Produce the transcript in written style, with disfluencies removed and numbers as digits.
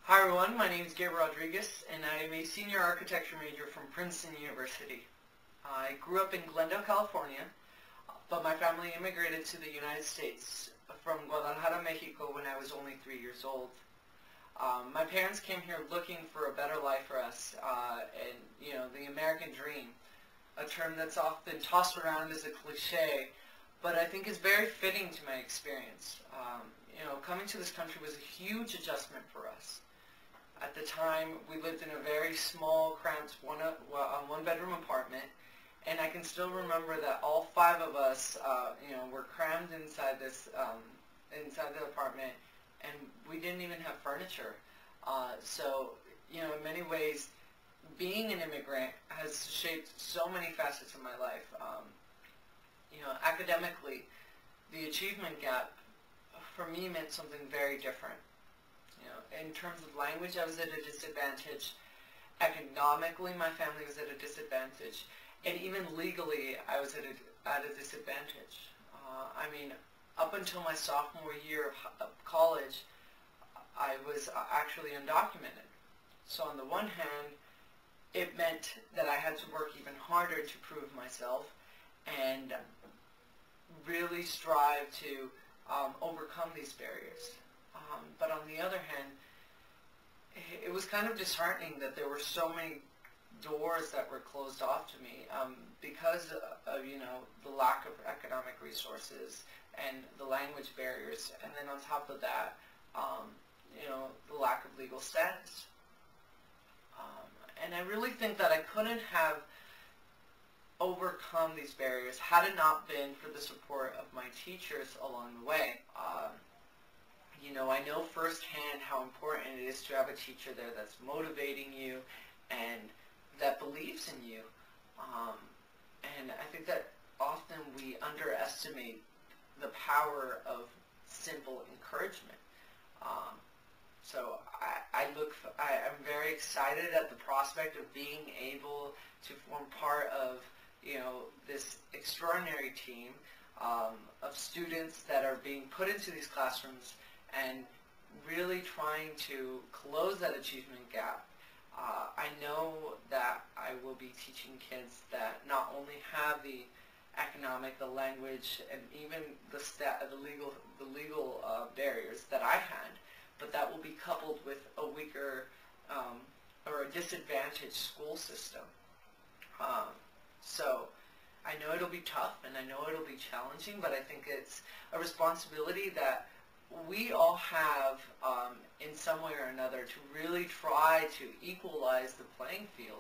Hi everyone, my name is Gabe Rodriguez and I am a senior architecture major from Princeton University. I grew up in Glendale, California, but my family immigrated to the United States from Guadalajara, Mexico when I was only 3 years old. My parents came here looking for a better life for us, and the American dream, a term that's often tossed around as a cliche, but I think is very fitting to my experience. Coming to this country was a huge adjustment for us. At the time, we lived in a very small, cramped, one-bedroom apartment, and I can still remember that all five of us, were crammed inside inside the apartment, and we didn't even have furniture. In many ways, being an immigrant has shaped so many facets of my life. Academically, the achievement gap for me meant something very different. In terms of language, I was at a disadvantage. Economically, my family was at a disadvantage. And even legally, I was at a disadvantage. Up until my sophomore year of college, I was actually undocumented. So on the one hand, it meant that I had to work even harder to prove myself and really strive to overcome these barriers. But on the other hand, it was kind of disheartening that there were so many doors that were closed off to me because of the lack of economic resources and the language barriers, and then on top of that, the lack of legal status. And I really think that I couldn't have overcome these barriers had it not been for the support of my teachers along the way. I know firsthand how important it is to have a teacher there that's motivating you and that believes in you. And I think that often we underestimate the power of simple encouragement. I'm very excited at the prospect of being able to form part of this extraordinary team of students that are being put into these classrooms and really trying to close that achievement gap. I know that I will be teaching kids that not only have the economic, the language, and even the legal barriers that I had, but that will be coupled with a weaker or a disadvantaged school system. So I know it'll be tough and I know it'll be challenging, but I think it's a responsibility that we all have in some way or another to really try to equalize the playing field.